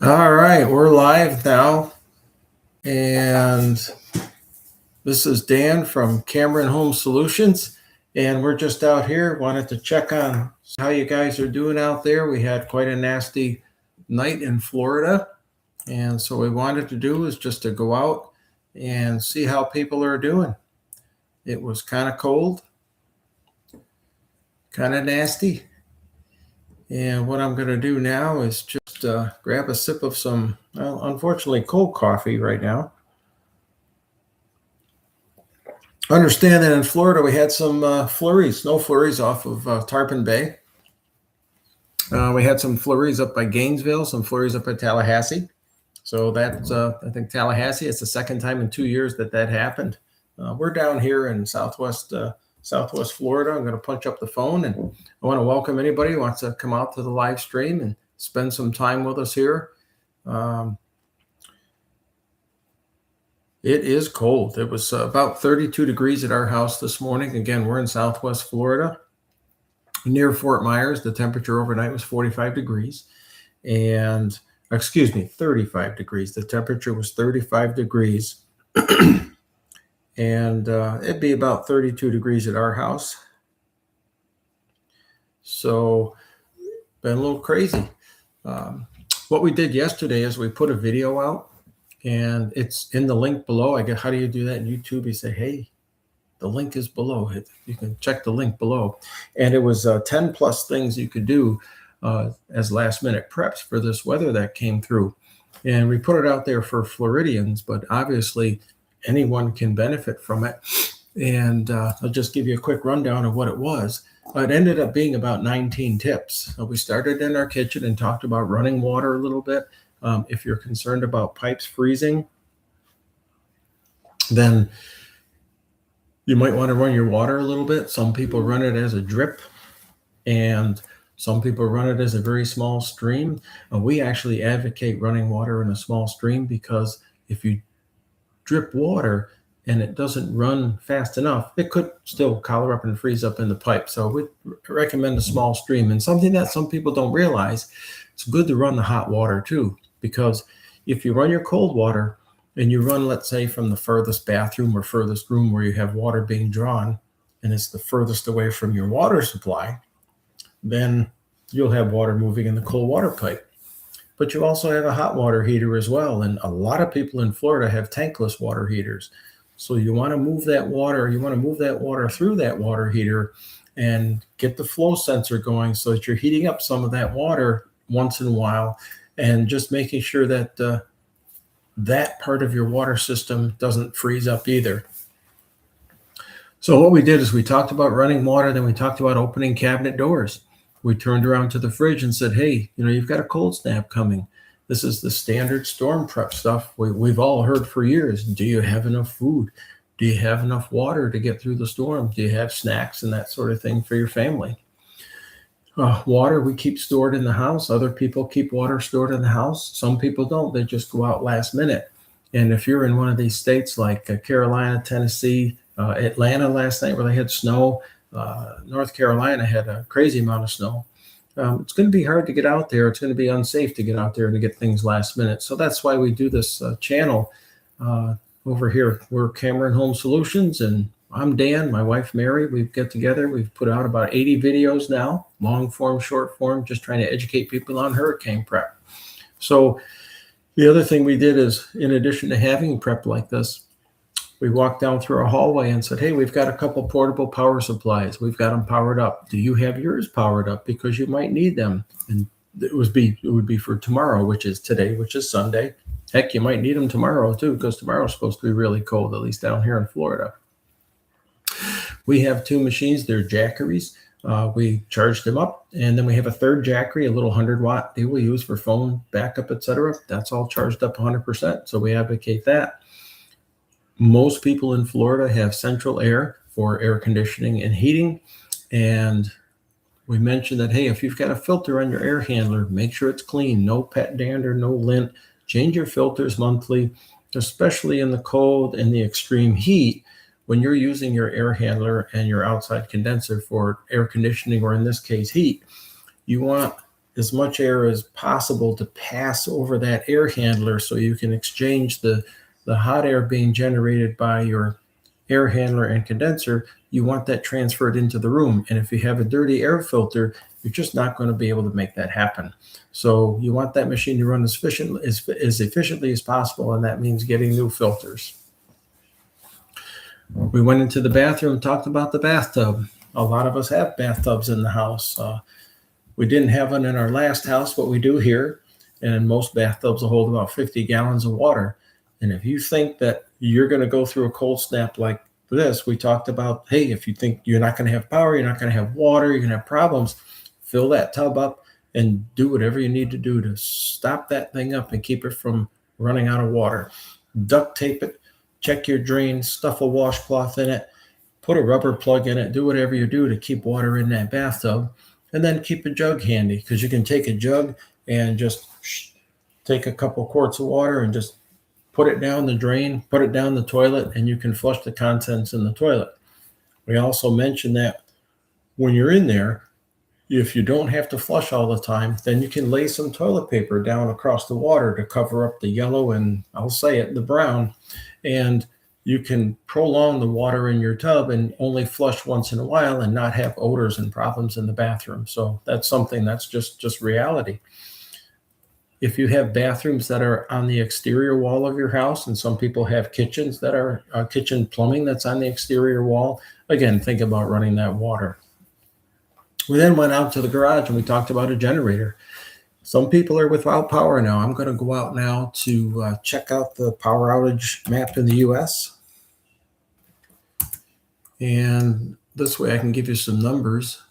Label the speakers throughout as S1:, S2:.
S1: All right, we're live now, and this is Dan from Cameron Home Solutions, and we're just out here. Wanted to check on how you guys are doing out there. We had quite a nasty night in Florida, and so what we wanted to do is just to go out and see how people are doing. It was kind of cold, kind of nasty, and what I'm going to do now is just grab a sip of some, well, unfortunately, cold coffee right now. Understand that in Florida we had some flurries, snow flurries off of Tarpon Bay. We had some flurries up by Gainesville, some flurries up at Tallahassee. So that's, I think Tallahassee, it's the second time in 2 years that happened. We're down here in Southwest Florida. I'm going to punch up the phone, and I want to welcome anybody who wants to come out to the live stream and spend some time with us here. It is cold. It was about 32 degrees at our house this morning. Again, we're in Southwest Florida, near Fort Myers. The temperature overnight was 45 degrees, and 35 degrees. The temperature was 35 degrees, and it'd be about 32 degrees at our house. So, been a little crazy. What we did yesterday is we put a video out. And it's in the link below. I guess, how do you do that in YouTube? You say, hey, the link is below. You can check the link below. And it was 10 plus things you could do as last minute preps for this weather that came through. And we put it out there for Floridians, but obviously anyone can benefit from it. And I'll just give you a quick rundown of what it was. It ended up being about 19 tips. We started in our kitchen and talked about running water a little bit. If you're concerned about pipes freezing, then you might want to run your water a little bit. Some people run it as a drip, and some people run it as a very small stream. We actually advocate running water in a small stream because if you drip water and it doesn't run fast enough, it could still collar up and freeze up in the pipe. So we recommend a small stream. And something that some people don't realize, it's good to run the hot water too. Because if you run your cold water and you run, let's say, from the furthest bathroom or furthest room where you have water being drawn, and it's the furthest away from your water supply, then you'll have water moving in the cold water pipe. But you also have a hot water heater as well. And a lot of people in Florida have tankless water heaters. So you want to move that water, through that water heater and get the flow sensor going so that you're heating up some of that water once in a while, and just making sure that that part of your water system doesn't freeze up either. So what we did is we talked about running water, then we talked about opening cabinet doors. We turned around to the fridge and said, hey, you've got a cold snap coming. This is the standard storm prep stuff we've all heard for years. Do you have enough food? Do you have enough water to get through the storm? Do you have snacks and that sort of thing for your family? Water we keep stored in the house. Other people keep water stored in the house. Some people don't. They just go out last minute. And if you're in one of these states like Carolina, Tennessee, Atlanta last night where they had snow, North Carolina had a crazy amount of snow. It's going to be hard to get out there. It's going to be unsafe to get out there and to get things last minute. So that's why we do this channel over here. We're Cameron Home Solutions, and I'm Dan, my wife Mary. We get together. We've put out about 80 videos now, long form, short form, just trying to educate people on hurricane prep. So the other thing we did is, in addition to having prep like this, we walked down through a hallway and said, hey, we've got a couple portable power supplies. We've got them powered up. Do you have yours powered up? Because you might need them. And it would be for tomorrow, which is today, which is Sunday. Heck, you might need them tomorrow too, because tomorrow's supposed to be really cold, at least down here in Florida. We have two machines. They're Jackeries. We charged them up, and then we have a third Jackery, a little 100-watt they will use for phone backup, etc. That's all charged up 100%. So we advocate that. Most people in Florida have central air for air conditioning and heating. And we mentioned that, hey, if you've got a filter on your air handler, make sure it's clean. No pet dander, no lint. Change your filters monthly, especially in the cold and the extreme heat. When you're using your air handler and your outside condenser for air conditioning, or in this case, heat, you want as much air as possible to pass over that air handler so you can exchange the hot air being generated by your air handler and condenser. You want that transferred into the room. And if you have a dirty air filter, you're just not going to be able to make that happen. So you want that machine to run as efficiently as possible, and that means getting new filters. We went into the bathroom and talked about the bathtub. A lot of us have bathtubs in the house. We didn't have one in our last house, but we do here. And most bathtubs will hold about 50 gallons of water. And if you think that you're going to go through a cold snap like this, we talked about, hey, if you think you're not going to have power, you're not going to have water, you're going to have problems, fill that tub up and do whatever you need to do to stop that thing up and keep it from running out of water. Duct tape it, check your drain, stuff a washcloth in it, put a rubber plug in it, do whatever you do to keep water in that bathtub. And then keep a jug handy, because you can take a jug and just take a couple quarts of water and just put it down the drain, put it down the toilet, and you can flush the contents in the toilet. We also mentioned that when you're in there, if you don't have to flush all the time, then you can lay some toilet paper down across the water to cover up the yellow and, I'll say it, the brown. And you can prolong the water in your tub and only flush once in a while and not have odors and problems in the bathroom. So that's something that's just reality. If you have bathrooms that are on the exterior wall of your house, and some people have kitchens that are kitchen plumbing that's on the exterior wall, again, think about running that water. We then went out to the garage and we talked about a generator. Some people are without power now. I'm going to go out now to check out the power outage map in the U.S. And this way I can give you some numbers.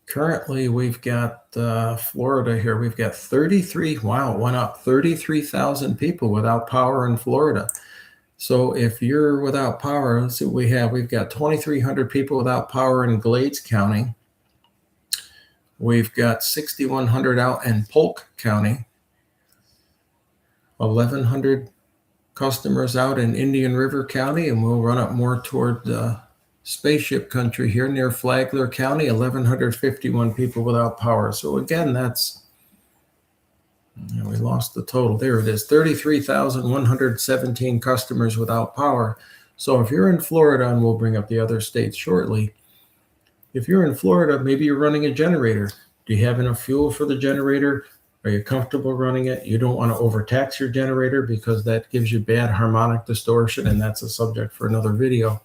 S1: Currently, we've got Florida here. We've got 33,000 people without power in Florida. So if you're without power, let's see what we have. We've got 2,300 people without power in Glades County. We've got 6,100 out in Polk County, 1,100 customers out in Indian River County, and we'll run up more toward Spaceship Country here near Flagler County, 1,151 people without power. So again, that's, we lost the total. There it is, 33,117 customers without power. So if you're in Florida, and we'll bring up the other states shortly, if you're in Florida, maybe you're running a generator. Do you have enough fuel for the generator? Are you comfortable running it? You don't want to overtax your generator because that gives you bad harmonic distortion, and that's a subject for another video.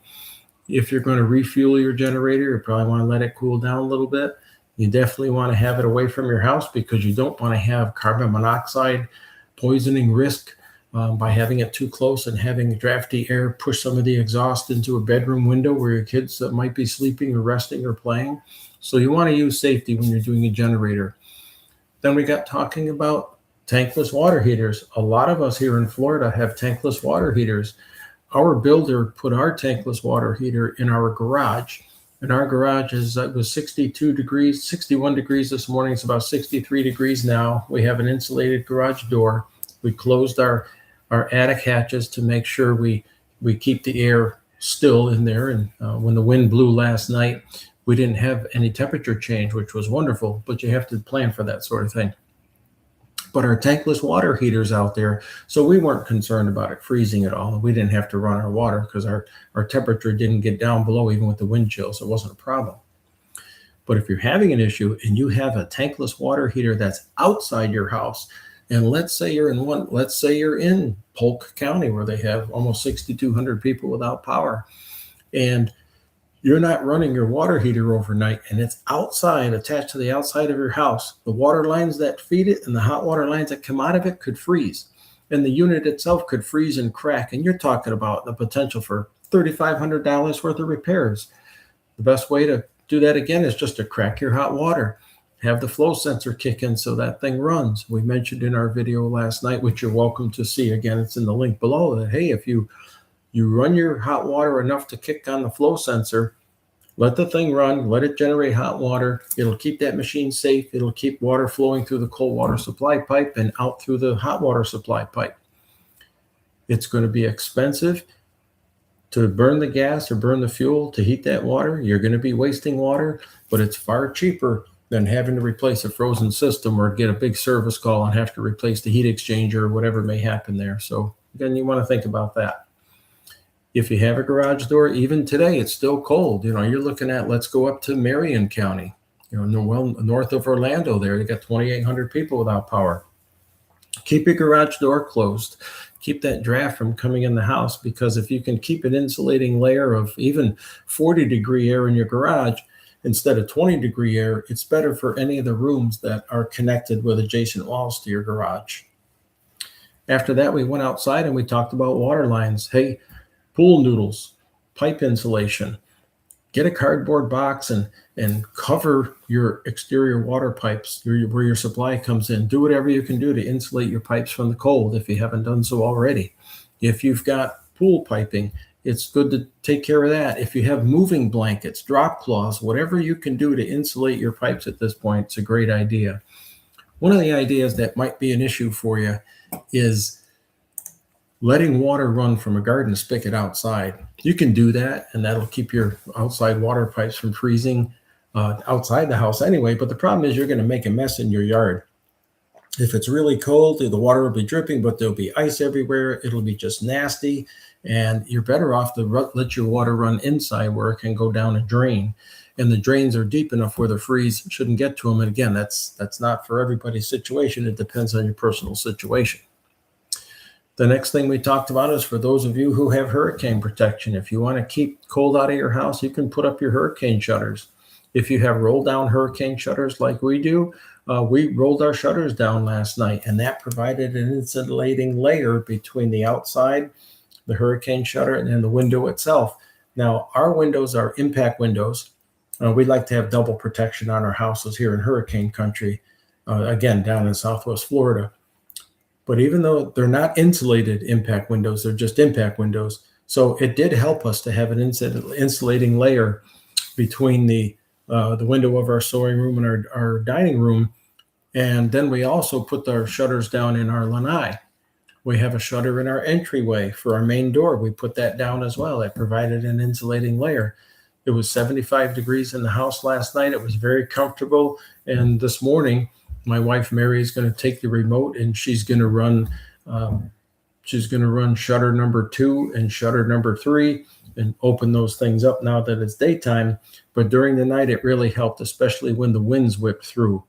S1: If you're going to refuel your generator, you probably want to let it cool down a little bit. You definitely want to have it away from your house because you don't want to have carbon monoxide poisoning risk by having it too close and having drafty air push some of the exhaust into a bedroom window where your kids might be sleeping or resting or playing. So you want to use safety when you're doing a generator. Then we got talking about tankless water heaters. A lot of us here in Florida have tankless water heaters. Our builder put our tankless water heater in our garage. And our garage was 62 degrees, 61 degrees this morning. It's about 63 degrees now. We have an insulated garage door. We closed our attic hatches to make sure we keep the air still in there. And when the wind blew last night, we didn't have any temperature change, which was wonderful, but you have to plan for that sort of thing. But our tankless water heaters out there, so we weren't concerned about it freezing at all. We didn't have to run our water because our temperature didn't get down below even with the wind chill, so it wasn't a problem. But if you're having an issue and you have a tankless water heater that's outside your house, and let's say you're in Polk County where they have almost 6,200 people without power, and you're not running your water heater overnight and it's outside, attached to the outside of your house, the water lines that feed it and the hot water lines that come out of it could freeze. And the unit itself could freeze and crack. And you're talking about the potential for $3,500 worth of repairs. The best way to do that again is just to crack your hot water. Have the flow sensor kick in so that thing runs. We mentioned in our video last night, which you're welcome to see. Again, it's in the link below, that, hey, if you run your hot water enough to kick on the flow sensor, let the thing run, let it generate hot water. It'll keep that machine safe. It'll keep water flowing through the cold water supply pipe and out through the hot water supply pipe. It's going to be expensive to burn the gas or burn the fuel to heat that water. You're going to be wasting water, but it's far cheaper than having to replace a frozen system or get a big service call and have to replace the heat exchanger or whatever may happen there. So again, you want to think about that. If you have a garage door, even today, it's still cold. You're looking at, let's go up to Marion County, north of Orlando there. You got 2,800 people without power. Keep your garage door closed. Keep that draft from coming in the house, because if you can keep an insulating layer of even 40-degree air in your garage instead of 20-degree air, it's better for any of the rooms that are connected with adjacent walls to your garage. After that, we went outside and we talked about water lines. Hey, pool noodles, pipe insulation. Get a cardboard box and cover your exterior water pipes where your supply comes in. Do whatever you can do to insulate your pipes from the cold if you haven't done so already. If you've got pool piping, it's good to take care of that. If you have moving blankets, drop cloths, whatever you can do to insulate your pipes at this point, it's a great idea. One of the ideas that might be an issue for you is letting water run from a garden spigot outside. You can do that, and that'll keep your outside water pipes from freezing outside the house anyway. But the problem is you're going to make a mess in your yard. If it's really cold, the water will be dripping, but there'll be ice everywhere. It'll be just nasty, and you're better off to let your water run inside where it can go down a drain. And the drains are deep enough where the freeze shouldn't get to them. And again, that's not for everybody's situation. It depends on your personal situation. The next thing we talked about is for those of you who have hurricane protection. If you want to keep cold out of your house, you can put up your hurricane shutters. If you have roll down hurricane shutters like we do, we rolled our shutters down last night, and that provided an insulating layer between the outside, the hurricane shutter, and then the window itself. Now, our windows are impact windows. We like to have double protection on our houses here in hurricane country, again, down in Southwest Florida. But even though they're not insulated impact windows, they're just impact windows. So it did help us to have an insulating layer between the window of our sewing room and our dining room. And then we also put our shutters down in our lanai. We have a shutter in our entryway for our main door. We put that down as well. It provided an insulating layer. It was 75 degrees in the house last night. It was very comfortable. And this morning, my wife Mary is going to take the remote, and she's going to run shutter number 2 and shutter number 3 and open those things up now that it's daytime. But during the night, it really helped, especially when the winds whip through.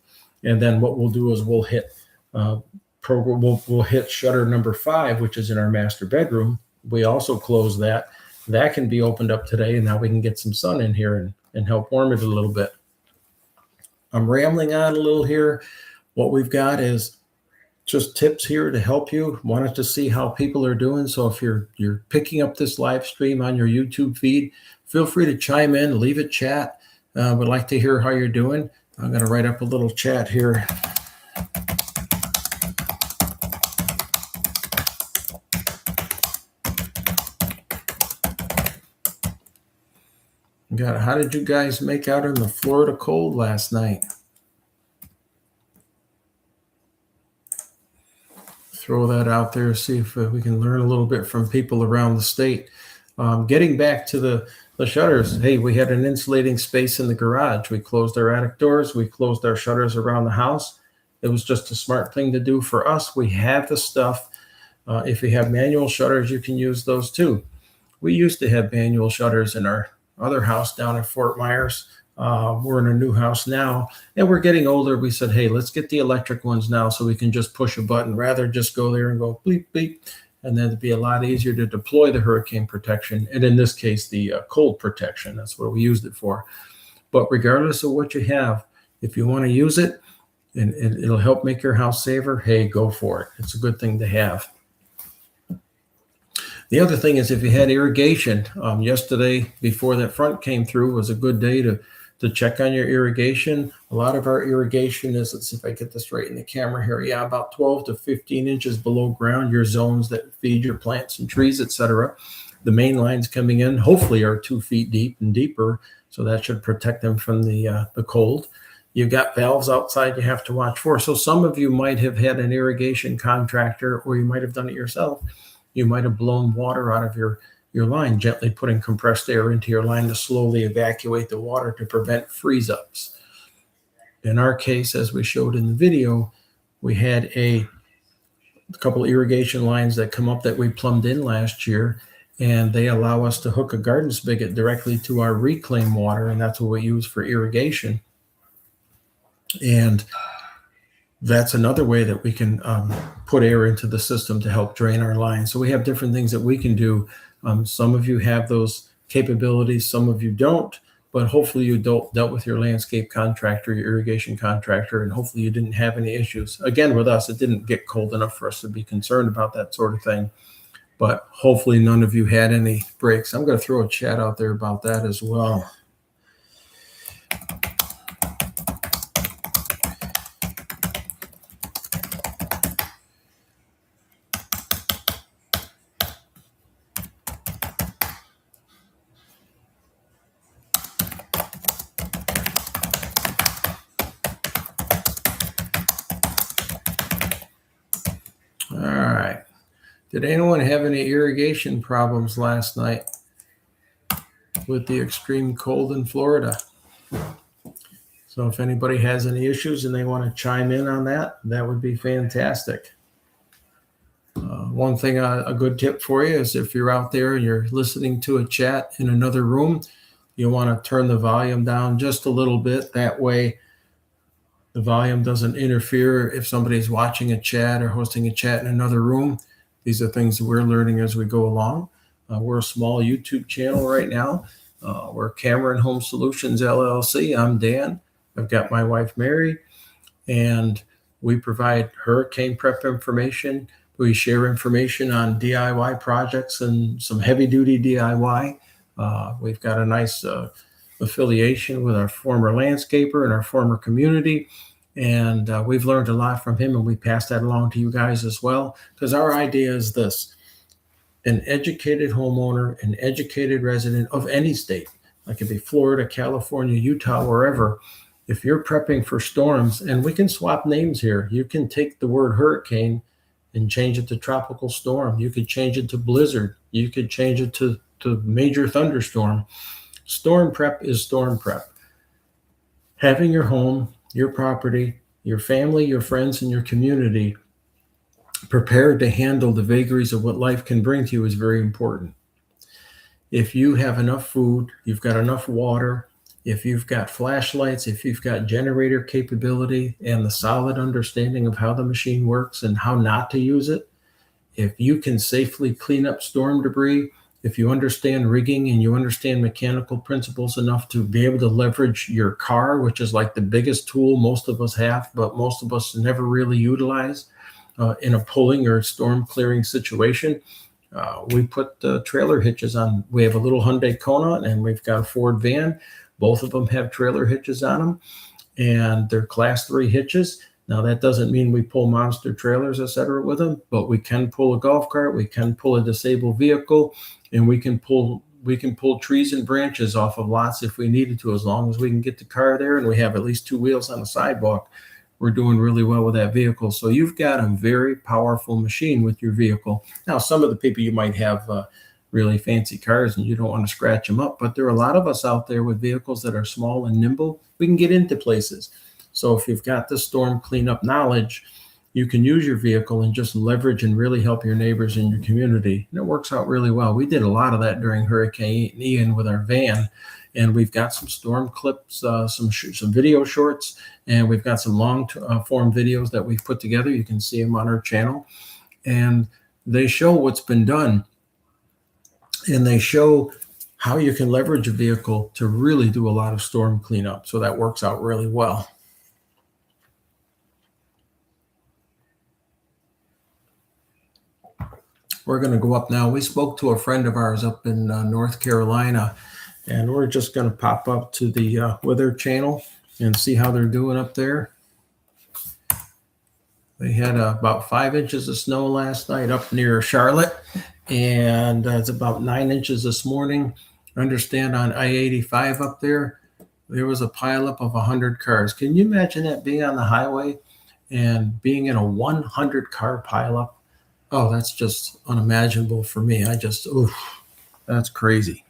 S1: And then what we'll do is we'll hit shutter number 5, which is in our master bedroom. We also close that. That can be opened up today, and now we can get some sun in here and help warm it a little bit. I'm rambling on a little here. What we've got is just tips here to help you. Wanted to see how people are doing. So if you're picking up this live stream on your YouTube feed, feel free to chime in, leave a chat. Would like to hear how you're doing. I'm going to write up a little chat here. How did you guys make out in the Florida cold last night? Throw that out there, see if we can learn a little bit from people around the state. Getting back to the shutters, hey, we had an insulating space in the garage. We closed our attic doors. We closed our shutters around the house. It was just a smart thing to do for us. We have the stuff. If you have manual shutters, you can use those too. We used to have manual shutters in our other house down in Fort Myers. We're in a new house now, and we're getting older. We said, hey, let's get the electric ones now so we can just push a button rather just go there and go bleep, bleep. And then it'd be a lot easier to deploy the hurricane protection. And in this case, the cold protection. That's what we used it for. But regardless of what you have, if you want to use it and it'll help make your house safer, hey, go for it. It's a good thing to have. The other thing is if you had irrigation, yesterday before that front came through was a good day to check on your irrigation. A lot of our irrigation is, let's see if I get this right in the camera here. Yeah, about 12 to 15 inches below ground, your zones that feed your plants and trees, etc. The main lines coming in hopefully are 2 feet deep and deeper, so that should protect them from the cold. You've got valves outside you have to watch for. So some of you might have had an irrigation contractor, or you might have done it yourself. You might have blown water out of your line, gently putting compressed air into your line to slowly evacuate the water to prevent freeze-ups. In our case, as we showed in the video, we had a couple of irrigation lines that come up that we plumbed in last year, and they allow us to hook a garden spigot directly to our reclaimed water, and that's what we use for irrigation. And that's another way that we can put air into the system to help drain our lines. So we have different things that we can do. Some of you have those capabilities, some of you don't, but hopefully you dealt with your landscape contractor, your irrigation contractor, and hopefully you didn't have any issues. Again, with us, it didn't get cold enough for us to be concerned about that sort of thing, but hopefully none of you had any breaks. I'm going to throw a chat out there about that as well. All right. Did anyone have any irrigation problems last night with the extreme cold in Florida? So if anybody has any issues and they want to chime in on that, that would be fantastic. One thing, a good tip for you is if you're out there and you're listening to a chat in another room, you want to turn the volume down just a little bit. That way the volume doesn't interfere if somebody's watching a chat or hosting a chat in another room. These are things that we're learning as we go along. We're a small YouTube channel right now. We're Cameron Home Solutions, LLC. I'm Dan. I've got my wife, Mary, and we provide hurricane prep information. We share information on DIY projects and some heavy-duty DIY. We've got a nice affiliation with our former landscaper and our former community, and we've learned a lot from him, and we pass that along to you guys as well, because our idea is this: an educated homeowner, an educated resident of any state, like it could be Florida, California, Utah, wherever, if you're prepping for storms, and we can swap names here. You can take the word hurricane and change it to tropical storm. You could change it to blizzard. You could change it to major thunderstorm. Storm prep is storm prep. Having your home, your property, your family, your friends, and your community prepared to handle the vagaries of what life can bring to you is very important. If you have enough food, you've got enough water, if you've got flashlights, if you've got generator capability and the solid understanding of how the machine works and how not to use it, if you can safely clean up storm debris, if you understand rigging and you understand mechanical principles enough to be able to leverage your car, which is like the biggest tool most of us have, but most of us never really utilize in a pulling or storm clearing situation, we put trailer hitches on. We have a little Hyundai Kona and we've got a Ford van. Both of them have trailer hitches on them, and they're class 3 hitches. Now, that doesn't mean we pull monster trailers, et cetera, with them, but we can pull a golf cart, we can pull a disabled vehicle, and we can pull trees and branches off of lots if we needed to, as long as we can get the car there and we have at least 2 wheels on the sidewalk. We're doing really well with that vehicle. So you've got a very powerful machine with your vehicle. Now, some of the people, you might have really fancy cars and you don't want to scratch them up, but there are a lot of us out there with vehicles that are small and nimble. We can get into places. So if you've got the storm cleanup knowledge, you can use your vehicle and just leverage and really help your neighbors in your community. And it works out really well. We did a lot of that during Hurricane Ian with our van, and we've got some storm clips, some video shorts, and we've got some long form videos that we've put together. You can see them on our channel, and they show what's been done. And they show how you can leverage a vehicle to really do a lot of storm cleanup. So that works out really well. We're going to go up now. We spoke to a friend of ours up in North Carolina, and we're just going to pop up to the weather channel and see how they're doing up there. They had about 5 inches of snow last night up near Charlotte, and it's about 9 inches this morning. I understand on I-85 up there was a pileup of 100 cars. Can you imagine that, being on the highway and being in a 100-car pileup? Oh, that's just unimaginable for me. That's crazy.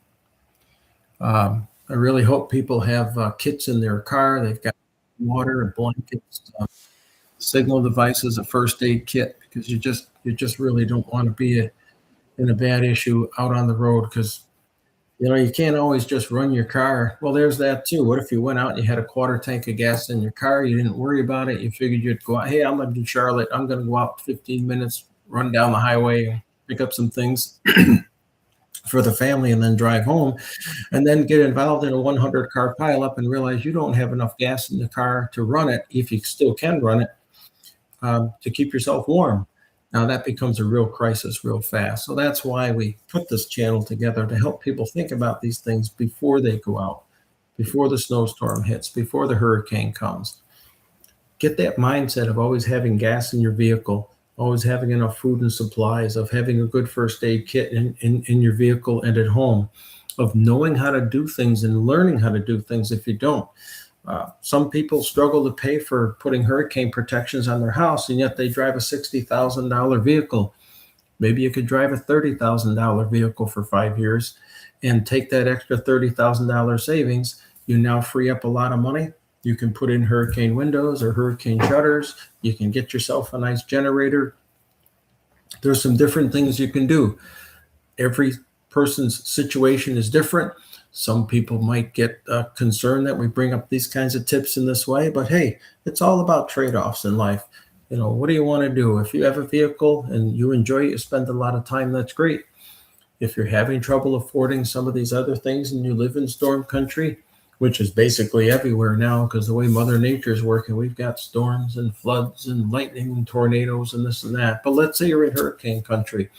S1: I really hope people have kits in their car. They've got water, blankets, signal devices, a first aid kit, because you just really don't want to be in a bad issue out on the road because you can't always just run your car. Well, there's that too. What if you went out and you had a quarter tank of gas in your car? You didn't worry about it. You figured you'd go out. Hey, I'm going to do Charlotte. I'm going to go out 15 minutes, run down the highway, and pick up some things for the family, and then drive home, and then get involved in a 100 car pileup and realize you don't have enough gas in the car to run it, if you still can run it, to keep yourself warm. Now that becomes a real crisis real fast. So that's why we put this channel together, to help people think about these things before they go out, before the snowstorm hits, before the hurricane comes. Get that mindset of always having gas in your vehicle, always having enough food and supplies, of having a good first aid kit in your vehicle and at home, of knowing how to do things and learning how to do things if you don't. Some people struggle to pay for putting hurricane protections on their house, and yet they drive a $60,000 vehicle. Maybe you could drive a $30,000 vehicle for 5 years and take that extra $30,000 savings. You now free up a lot of money. You can put in hurricane windows or hurricane shutters. You can get yourself a nice generator. There's some different things you can do. Every person's situation is different. Some people might get concerned that we bring up these kinds of tips in this way, but hey, it's all about trade-offs in life. What do you want to do? If you have a vehicle and you enjoy it, you spend a lot of time, that's great. If you're having trouble affording some of these other things and you live in storm country, which is basically everywhere now because the way Mother Nature is working, we've got storms and floods and lightning and tornadoes and this and that. But let's say you're in hurricane country.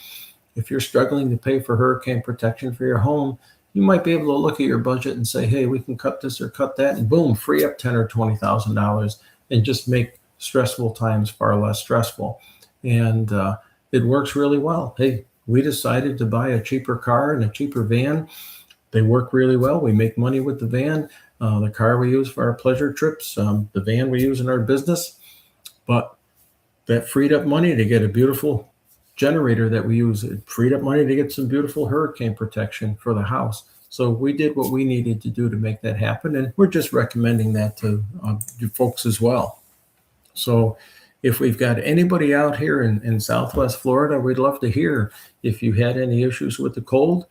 S1: If you're struggling to pay for hurricane protection for your home, you might be able to look at your budget and say, hey, we can cut this or cut that, and boom, free up $10,000 or $20,000 and just make stressful times far less stressful. And it works really well. Hey, we decided to buy a cheaper car and a cheaper van. They work really well. We make money with the van, the car we use for our pleasure trips, the van we use in our business. But that freed up money to get a beautiful generator that we use. It freed up money to get some beautiful hurricane protection for the house. So we did what we needed to do to make that happen, and we're just recommending that to you folks as well. So if we've got anybody out here in Southwest Florida, we'd love to hear if you had any issues with the cold.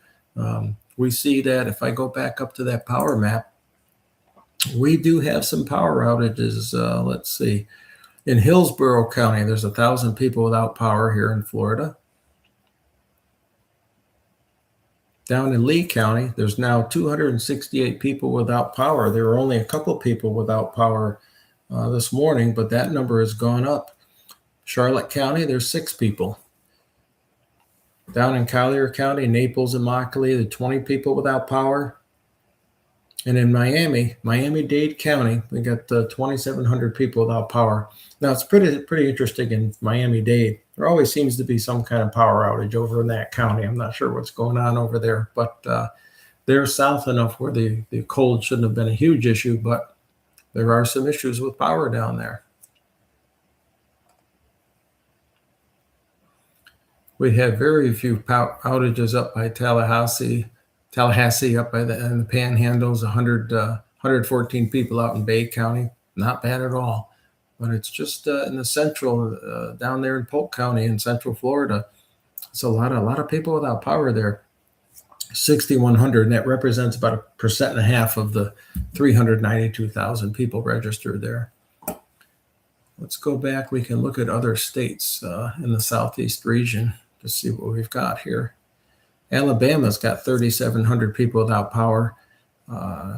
S1: We see that if I go back up to that power map, we do have some power outages. Let's see. In Hillsborough County, there's 1,000 people without power here in Florida. Down in Lee County, there's now 268 people without power. There were only a couple people without power this morning, but that number has gone up. Charlotte County, there's 6 people. Down in Collier County, Naples and Immokalee, there are 20 people without power. And in Miami-Dade County, we got 2,700 people without power. Now, it's pretty interesting in Miami-Dade. There always seems to be some kind of power outage over in that county. I'm not sure what's going on over there, but they're south enough where the cold shouldn't have been a huge issue, but there are some issues with power down there. We have very few outages up by Tallahassee up by in the Panhandles, 114 people out in Bay County. Not bad at all. But it's just in the central, down there in Polk County in central Florida. It's a lot of people without power there. 6,100, and that represents about 1.5% of the 392,000 people registered there. Let's go back. We can look at other states in the Southeast region to see what we've got here. Alabama's got 3,700 people without power.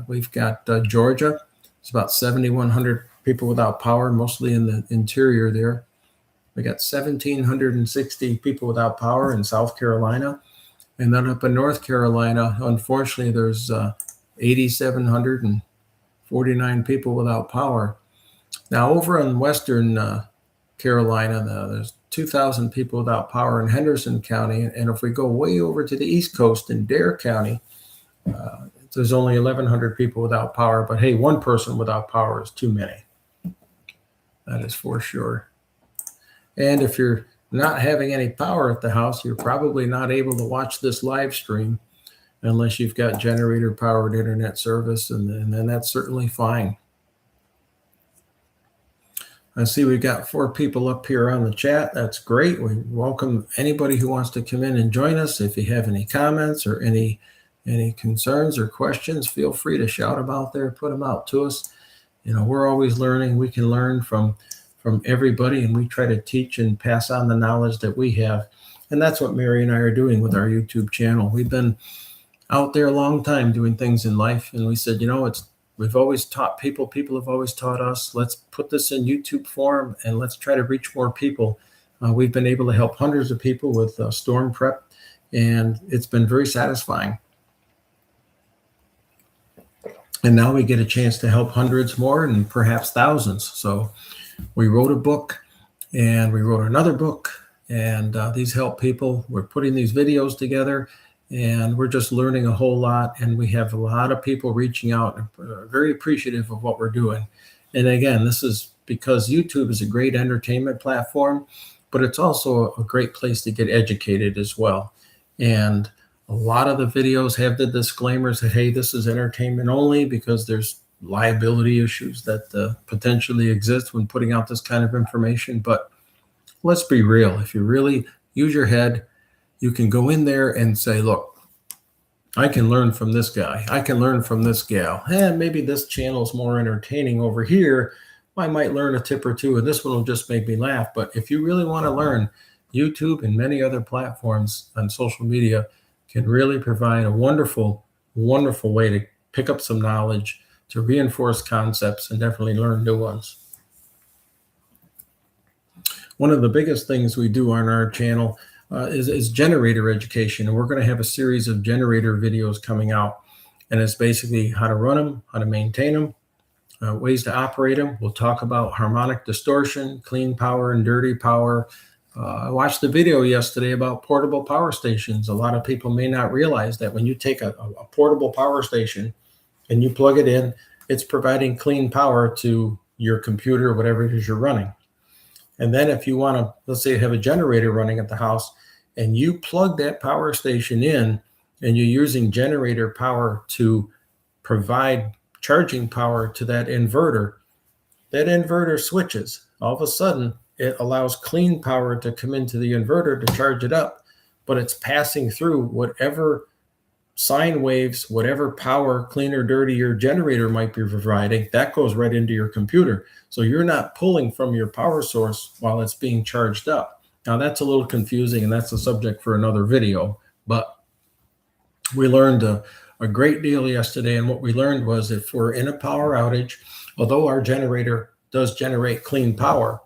S1: We've got Georgia. It's about 7,100 people without power, mostly in the interior there. We got 1,760 people without power in South Carolina. And then up in North Carolina, unfortunately, there's 8,749 people without power. Now, over in Western Carolina, there's 2,000 people without power in Henderson County. And if we go way over to the East Coast in Dare County, there's only 1,100 people without power. But hey, one person without power is too many. That is for sure. And if you're not having any power at the house, you're probably not able to watch this live stream unless you've got generator powered internet service, and then that's certainly fine. I see we've got 4 people up here on the chat. That's great. We welcome anybody who wants to come in and join us. If you have any comments or any concerns or questions, feel free to shout them out there, put them out to us. We're always learning. We can learn from everybody, and we try to teach and pass on the knowledge that we have. And that's what Mary and I are doing with our YouTube channel. We've been out there a long time doing things in life, and we said, we've always taught people have always taught us. Let's put this in YouTube form and let's try to reach more people. We've been able to help hundreds of people with storm prep, and it's been very satisfying. And now we get a chance to help hundreds more and perhaps thousands. So we wrote a book and we wrote another book, and these help people. We're putting these videos together, and we're just learning a whole lot. And we have a lot of people reaching out and very appreciative of what we're doing. And again, this is because YouTube is a great entertainment platform, but it's also a great place to get educated as well. And a lot of the videos have the disclaimers that, hey, this is entertainment only, because there's liability issues that potentially exist when putting out this kind of information. But let's be real. If you really use your head, you can go in there and say, look, I can learn from this guy. I can learn from this gal. And maybe this channel is more entertaining over here. I might learn a tip or two, and this one will just make me laugh. But if you really want to learn, YouTube and many other platforms on social media can really provide a wonderful, wonderful way to pick up some knowledge, to reinforce concepts, and definitely learn new ones. One of the biggest things we do on our channel is generator education. And we're going to have a series of generator videos coming out. And it's basically how to run them, how to maintain them, ways to operate them. We'll talk about harmonic distortion, clean power and dirty power. I watched the video yesterday about portable power stations. A lot of people may not realize that when you take a portable power station and you plug it in, it's providing clean power to your computer or whatever it is you're running. And then if you want to, let's say you have a generator running at the house and you plug that power station in and you're using generator power to provide charging power to that inverter switches. All of a sudden, it allows clean power to come into the inverter to charge it up, but it's passing through whatever sine waves, whatever power, clean or dirty, your generator might be providing, that goes right into your computer. So you're not pulling from your power source while it's being charged up. Now that's a little confusing, and that's a subject for another video, but we learned a great deal yesterday. And what we learned was if we're in a power outage, although our generator does generate clean power,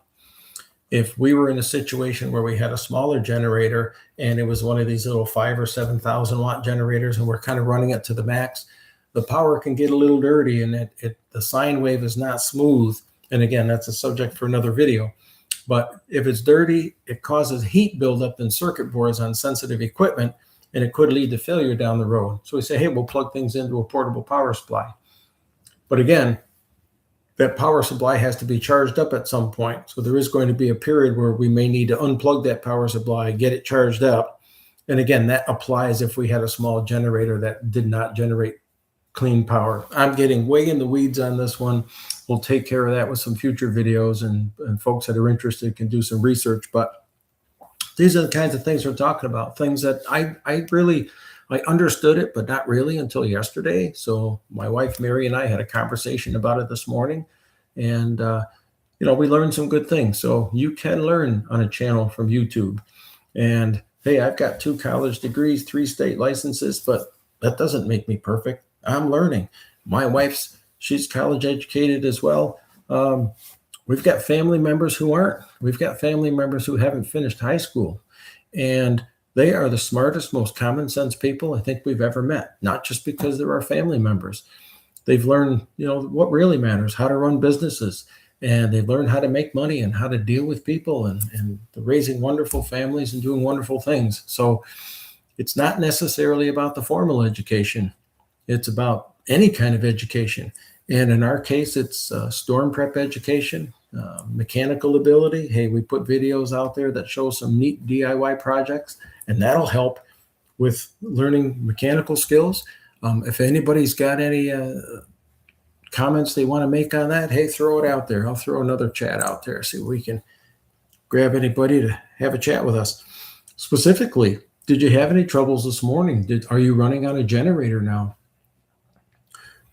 S1: if we were in a situation where we had a smaller generator and it was one of these little 5,000 or 7,000 watt generators and we're kind of running it to the max, the power can get a little dirty and the sine wave is not smooth. And again, that's a subject for another video. But if it's dirty, it causes heat buildup in circuit boards on sensitive equipment, and it could lead to failure down the road. So we say, hey, we'll plug things into a portable power supply. But again, that power supply has to be charged up at some point. So there is going to be a period where we may need to unplug that power supply, get it charged up. And again, that applies if we had a small generator that did not generate clean power. I'm getting way in the weeds on this one. We'll take care of that with some future videos, and folks that are interested can do some research. But these are the kinds of things we're talking about, things that I understood it, but not really until yesterday. So my wife, Mary, and I had a conversation about it this morning, and, we learned some good things. So you can learn on a channel from YouTube. And hey, I've got 2 college degrees, 3 state licenses, but that doesn't make me perfect. I'm learning. My wife's, she's college educated as well. We've got family members who aren't. We've got family members who haven't finished high school, and they are the smartest, most common sense people I think we've ever met, not just because they're our family members. They've learned, what really matters, how to run businesses, and they've learned how to make money and how to deal with people and raising wonderful families and doing wonderful things. So it's not necessarily about the formal education. It's about any kind of education. And in our case, it's storm prep education, mechanical ability. Hey, we put videos out there that show some neat DIY projects, and that'll help with learning mechanical skills. If anybody's got any comments they want to make on that, hey, throw it out there. I'll throw another chat out there, see if we can grab anybody to have a chat with us. Specifically, did you have any troubles this morning? Are you running on a generator now?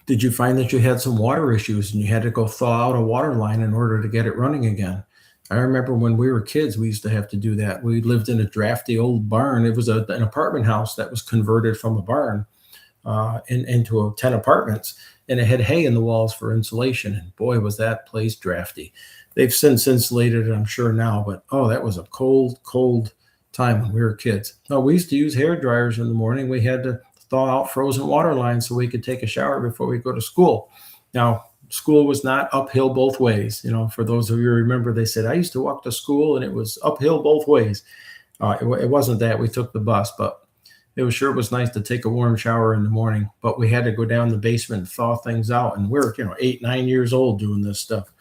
S1: Did you find that you had some water issues and you had to go thaw out a water line in order to get it running again? I remember when we were kids, we used to have to do that. We lived in a drafty old barn. It was an apartment house that was converted from a barn into 10 apartments, and it had hay in the walls for insulation. And boy, was that place drafty. They've since insulated it, I'm sure now, but oh, that was a cold, cold time when we were kids. No, we used to use hair dryers in the morning. We had to thaw out frozen water lines so we could take a shower before we go to school. Now, school was not uphill both ways. You know, for those of you who remember, they said, I used to walk to school and it was uphill both ways. It wasn't that. We took the bus, but it was nice to take a warm shower in the morning, but we had to go down the basement and thaw things out. And we're, 8, 9 years old doing this stuff.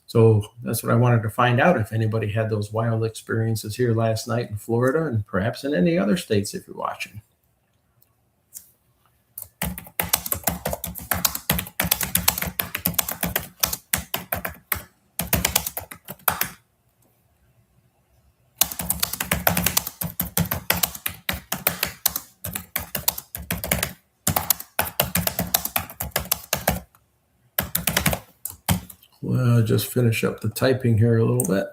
S1: So that's what I wanted to find out, if anybody had those wild experiences here last night in Florida and perhaps in any other states if you're watching. Well, just finish up the typing here a little bit.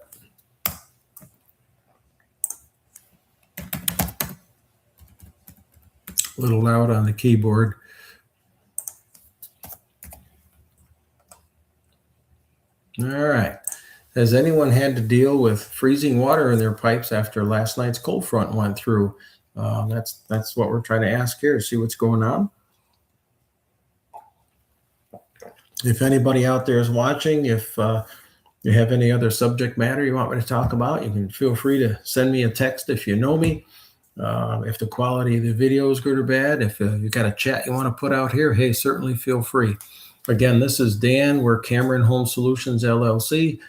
S1: A little loud on the keyboard. All right. Has anyone had to deal with freezing water in their pipes after last night's cold front went through? That's what we're trying to ask here, see what's going on. If anybody out there is watching, if you have any other subject matter you want me to talk about, you can feel free to send me a text if you know me. If the quality of the video is good or bad, if you got a chat you want to put out here, hey, certainly feel free. Again, this is Dan. We're Cameron Home Solutions, LLC.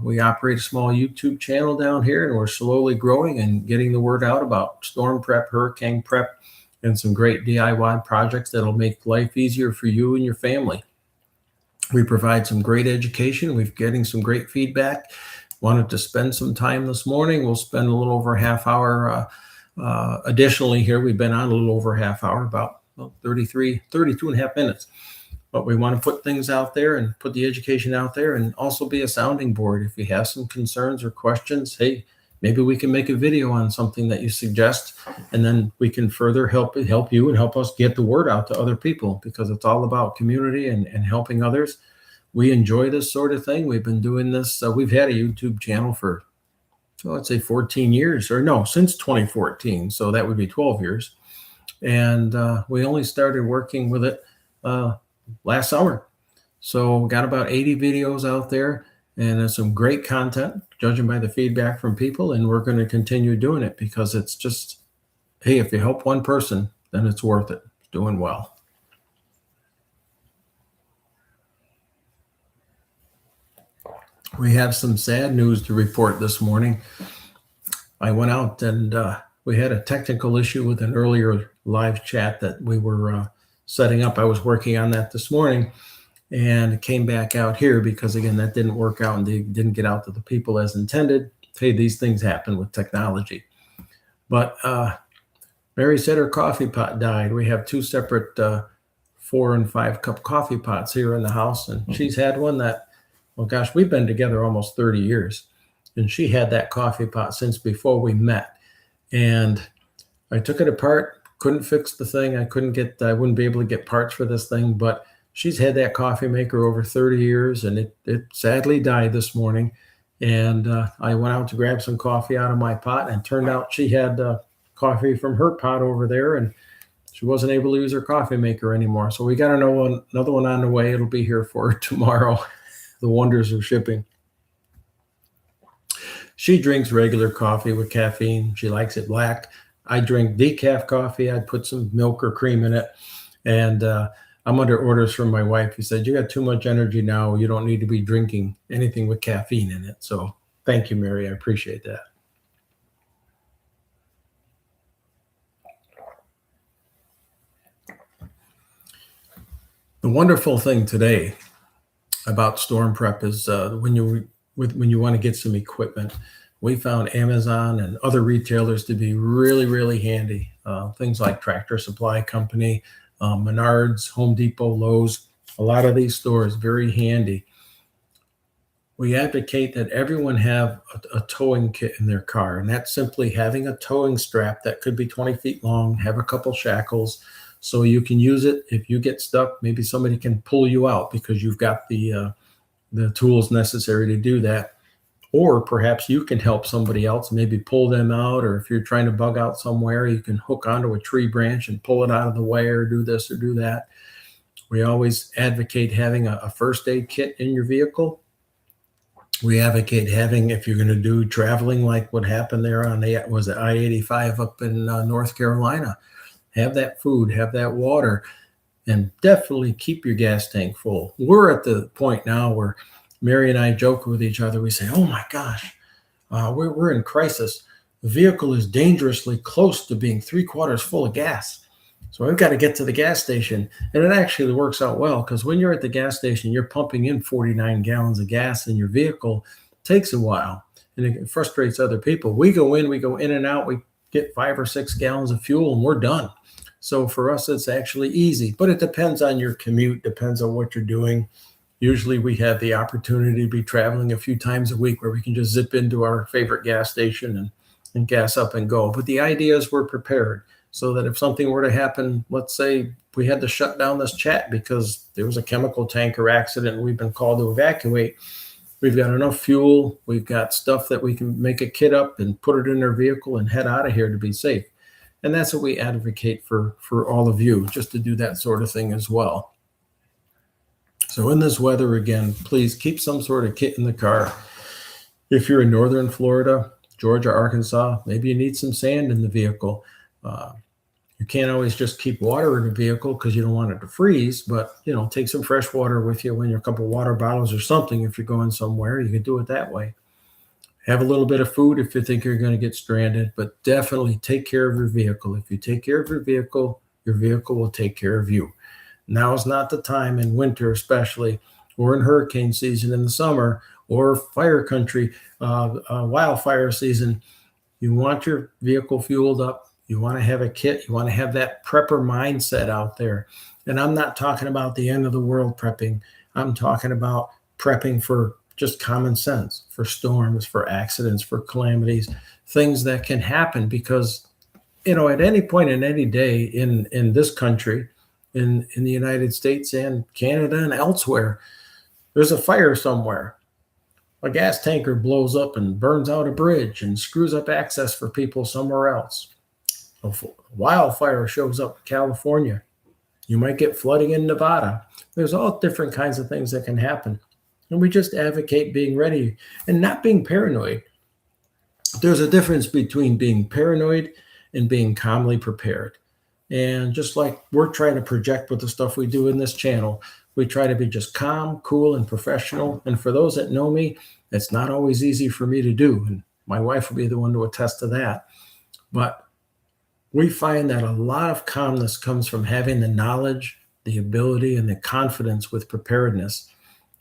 S1: We operate a small YouTube channel down here, and we're slowly growing and getting the word out about storm prep, hurricane prep, and some great DIY projects that'll make life easier for you and your family. We provide some great education. We're getting some great feedback. Wanted to spend some time this morning. We'll spend a little over a half hour. Additionally, here we've been on a little over a half hour, about 32 and a half minutes. But we want to put things out there and put the education out there, and also be a sounding board. If you have some concerns or questions, hey, maybe we can make a video on something that you suggest, and then we can further help you and help us get the word out to other people, because it's all about community and helping others. We enjoy this sort of thing. We've been doing this. We've had a YouTube channel for, let's say 14 years, or no, since 2014. So that would be 12 years. And we only started working with it last summer. So we got about 80 videos out there, and there's some great content, judging by the feedback from people. And we're going to continue doing it, because it's just, hey, if you help one person, then it's worth it. It's doing well. We have some sad news to report this morning. I went out and we had a technical issue with an earlier live chat that we were setting up. I was working on that this morning, and came back out here because, again, that didn't work out and they didn't get out to the people as intended. Hey, these things happen with technology. But Mary said her coffee pot died. We have two separate 4 and 5 cup coffee pots here in the house, and she's had one that, well, gosh, we've been together almost 30 years, and she had that coffee pot since before we met. And I took it apart, couldn't fix the thing. I wouldn't be able to get parts for this thing, but she's had that coffee maker over 30 years, and it sadly died this morning. And I went out to grab some coffee out of my pot, and it turned out she had coffee from her pot over there, and she wasn't able to use her coffee maker anymore. So we got another one on the way. It'll be here for her tomorrow. The wonders of shipping. She drinks regular coffee with caffeine. She likes it black. I drink decaf coffee. I'd put some milk or cream in it. And I'm under orders from my wife. He said, you got too much energy now. You don't need to be drinking anything with caffeine in it. So thank you, Mary. I appreciate that. The wonderful thing today about storm prep is when you want to get some equipment, we found Amazon and other retailers to be really, really handy. Things like Tractor Supply Company, Menards, Home Depot, Lowe's, a lot of these stores very handy. We advocate that everyone have a towing kit in their car, and that's simply having a towing strap that could be 20 feet long, have a couple shackles, so you can use it if you get stuck. Maybe somebody can pull you out because you've got the tools necessary to do that. Or perhaps you can help somebody else, maybe pull them out, or if you're trying to bug out somewhere, you can hook onto a tree branch and pull it out of the way, or do this or do that. We always advocate having a first aid kit in your vehicle. We advocate having, if you're going to do traveling like what happened there on was it I-85 up in North Carolina, have that food, have that water, and definitely keep your gas tank full. We're at the point now where Mary and I joke with each other. We say, oh my gosh, we're in crisis. The vehicle is dangerously close to being 3/4 full of gas. So I've got to get to the gas station. And it actually works out well, because when you're at the gas station, you're pumping in 49 gallons of gas in your vehicle. It takes a while, and it frustrates other people. We go in and out. We get 5 or 6 gallons of fuel, and we're done. So for us, it's actually easy, but it depends on your commute, depends on what you're doing. Usually we have the opportunity to be traveling a few times a week where we can just zip into our favorite gas station and gas up and go. But the idea is we're prepared so that if something were to happen, let's say we had to shut down this chat because there was a chemical tanker accident and we've been called to evacuate, we've got enough fuel, we've got stuff that we can make a kit up and put it in our vehicle and head out of here to be safe. And that's what we advocate for all of you, just to do that sort of thing as well. So in this weather, again, please keep some sort of kit in the car. If you're in northern Florida, Georgia, Arkansas, maybe you need some sand in the vehicle. You can't always just keep water in the vehicle because you don't want it to freeze, but take some fresh water with you, when you're a couple water bottles or something. If you're going somewhere, you can do it that way. Have a little bit of food if you think you're going to get stranded, but definitely take care of your vehicle. If you take care of your vehicle will take care of you. Now is not the time, in winter especially, or in hurricane season in the summer, or fire country, wildfire season. You want your vehicle fueled up. You want to have a kit. You want to have that prepper mindset out there. And I'm not talking about the end of the world prepping. I'm talking about prepping for just common sense, for storms, for accidents, for calamities, things that can happen because, at any point in any day in this country, in the United States and Canada and elsewhere, there's a fire somewhere. A gas tanker blows up and burns out a bridge and screws up access for people somewhere else. A wildfire shows up in California. You might get flooding in Nevada. There's all different kinds of things that can happen. And we just advocate being ready and not being paranoid. There's a difference between being paranoid and being calmly prepared. And just like we're trying to project with the stuff we do in this channel, we try to be just calm, cool, and professional. And for those that know me, it's not always easy for me to do. And my wife will be the one to attest to that. But we find that a lot of calmness comes from having the knowledge, the ability, and the confidence with preparedness.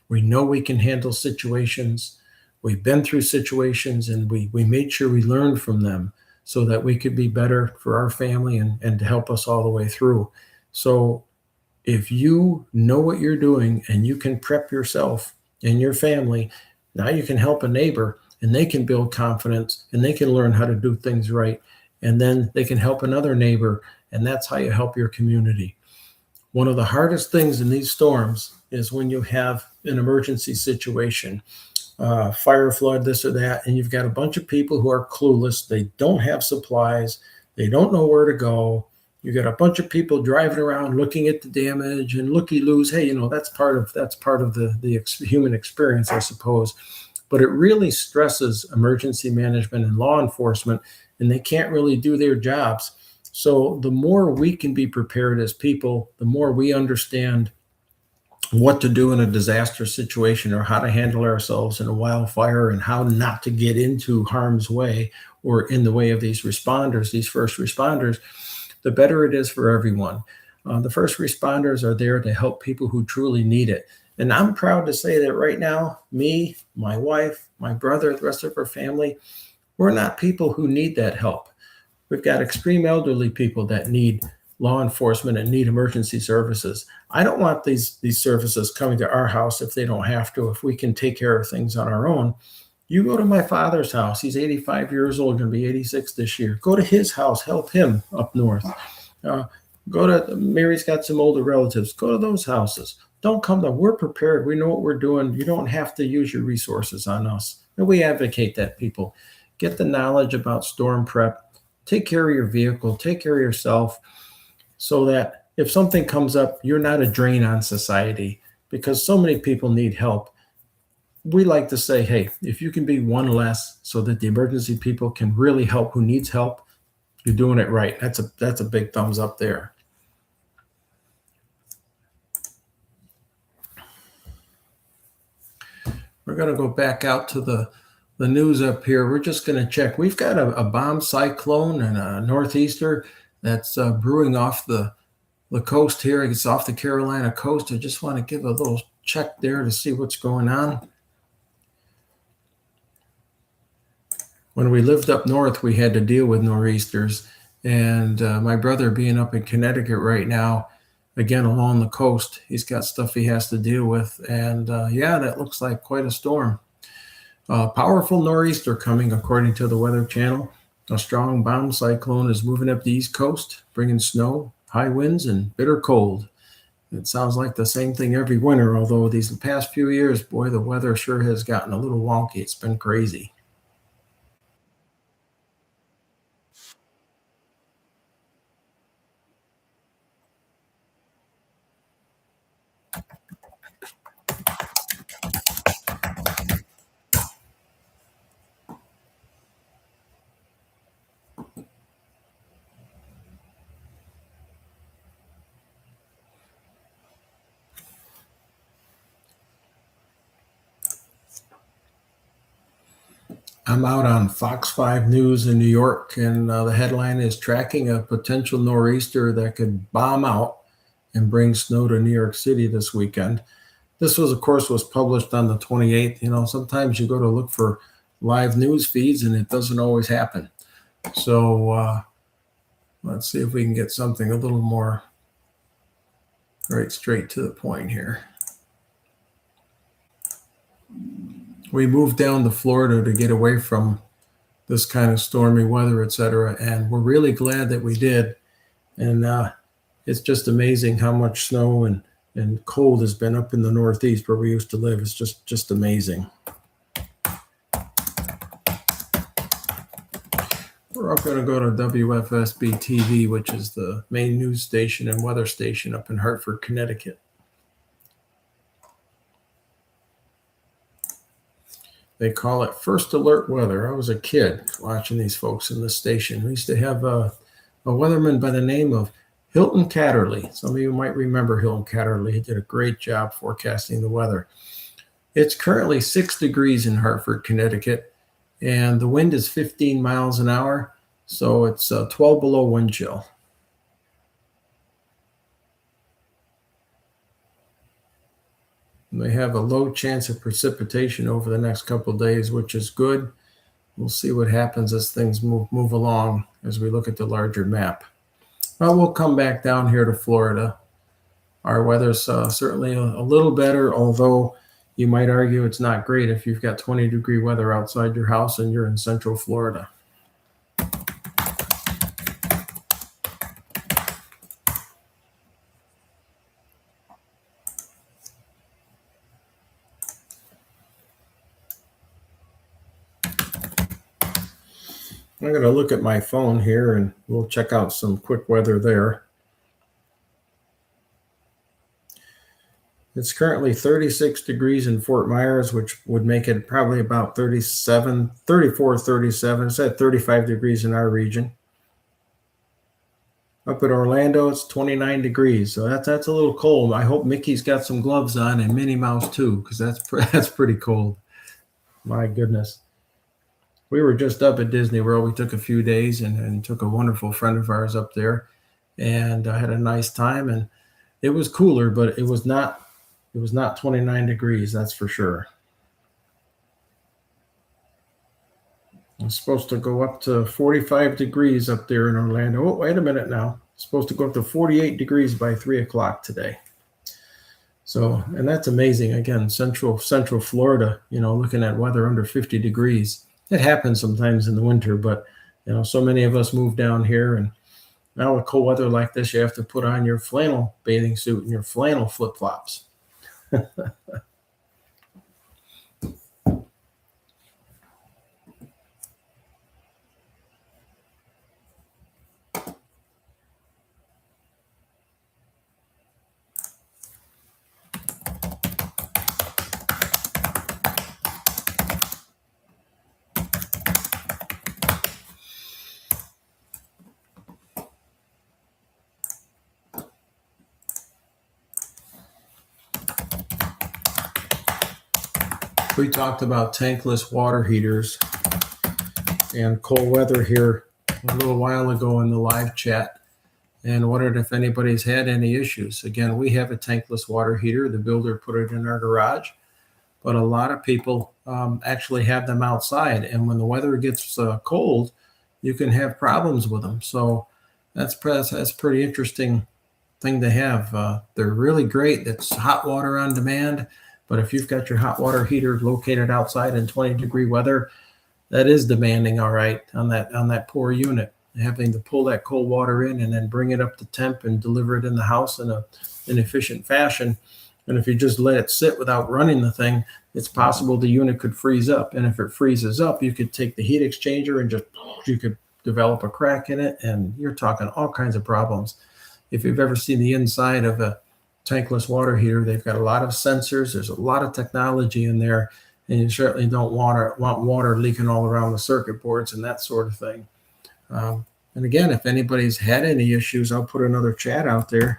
S1: We know we can handle situations. We've been through situations, and we made sure we learned from them so that we could be better for our family and to help us all the way through. So if you know what you're doing and you can prep yourself and your family, now you can help a neighbor and they can build confidence and they can learn how to do things right. And then they can help another neighbor, and that's how you help your community. One of the hardest things in these storms is when you have an emergency situation, fire, flood, this or that, and you've got a bunch of people who are clueless. They don't have supplies. They don't know where to go. You got a bunch of people driving around looking at the damage and looky-loos. Hey, that's part of the human experience, I suppose. But it really stresses emergency management and law enforcement, and they can't really do their jobs. So the more we can be prepared as people, the more we understand what to do in a disaster situation or how to handle ourselves in a wildfire and how not to get into harm's way or in the way of these responders, these first responders, the better it is for everyone. The first responders are there to help people who truly need it. And I'm proud to say that right now, me, my wife, my brother, the rest of our family, we're not people who need that help. We've got extreme elderly people that need law enforcement and need emergency services. I don't want these services coming to our house if they don't have to, if we can take care of things on our own. You go to my father's house. He's 85 years old, going to be 86 this year. Go to his house, help him up north. Uh, Go to Mary's got some older relatives. Go to those houses. Don't come to. We're prepared. We know what we're doing. You don't have to use your resources on us. And we advocate that people get the knowledge about storm prep. Take care of your vehicle. Take care of yourself, so that if something comes up, you're not a drain on society, because so many people need help. We like to say, hey, if you can be one less so that the emergency people can really help who needs help, you're doing it right. That's a big thumbs up there. We're going to go back out to the news up here. We're just going to check. We've got a bomb cyclone and a northeaster that's brewing off the coast here. It's off the Carolina coast. I just want to give a little check there to see what's going on. When we lived up north, we had to deal with nor'easters. And my brother being up in Connecticut right now, again, along the coast, he's got stuff he has to deal with. And yeah, that looks like quite a storm. Powerful nor'easter coming, according to the Weather Channel. A strong bomb cyclone is moving up the East Coast, bringing snow, high winds, and bitter cold. It sounds like the same thing every winter, although these past few years, boy, the weather sure has gotten a little wonky. It's been crazy. I'm out on Fox 5 News in New York, and the headline is tracking a potential nor'easter that could bomb out and bring snow to New York City this weekend. This was, of course, was published on the 28th. You know, sometimes you go to look for live news feeds and it doesn't always happen. So let's see if we can get something a little more right straight to the point here. We moved down to Florida to get away from this kind of stormy weather, et cetera, and we're really glad that we did. And it's just amazing how much snow and cold has been up in the Northeast where we used to live. It's just amazing. We're up going to go to WFSB TV, which is the main news station and weather station up in Hartford, Connecticut. They call it First Alert Weather. I was a kid watching these folks in the station. We used to have a weatherman by the name of Hilton Catterley. Some of you might remember Hilton Catterley. He did a great job forecasting the weather. It's currently 6 degrees in Hartford, Connecticut, and the wind is 15 miles an hour, so it's 12 below wind chill. They have a low chance of precipitation over the next couple of days, which is good. We'll see what happens as things move along as we look at the larger map. Well, we'll come back down here to Florida. Our weather's certainly a little better, although you might argue it's not great if you've got 20-degree weather outside your house and you're in Central Florida. I'm going to look at my phone here and we'll check out some quick weather there. It's currently 36 degrees in Fort Myers, which would make it probably about 34, 37. It's at 35 degrees in our region. Up at Orlando, it's 29 degrees. So that's a little cold. I hope Mickey's got some gloves on and Minnie Mouse too, because that's pretty cold. My goodness. We were just up at Disney World. We took a few days and took a wonderful friend of ours up there. and I had a nice time. And it was cooler, but it was not 29 degrees, that's for sure. It's supposed to go up to 45 degrees up there in Orlando. Oh, wait a minute now. It's supposed to go up to 48 degrees by 3 o'clock today. So, and that's amazing. Again, central Florida, looking at weather under 50 degrees. It happens sometimes in the winter, but so many of us move down here, and now with cold weather like this, you have to put on your flannel bathing suit and your flannel flip-flops. We talked about tankless water heaters and cold weather here a little while ago in the live chat, and wondered if anybody's had any issues. Again, we have a tankless water heater. The builder put it in our garage, but a lot of people actually have them outside. And when the weather gets cold, you can have problems with them. So that's pretty interesting thing to have. They're really great. That's hot water on demand. But if you've got your hot water heater located outside in 20-degree weather, that is demanding, all right, on that poor unit. Having to pull that cold water in and then bring it up to temp and deliver it in the house in an efficient fashion. And if you just let it sit without running the thing, it's possible the unit could freeze up. And if it freezes up, you could take the heat exchanger and you could develop a crack in it, and you're talking all kinds of problems. If you've ever seen the inside of a tankless water heater, they've got a lot of sensors. There's a lot of technology in there, and you certainly don't want water leaking all around the circuit boards and that sort of thing. And again, if anybody's had any issues, I'll put another chat out there.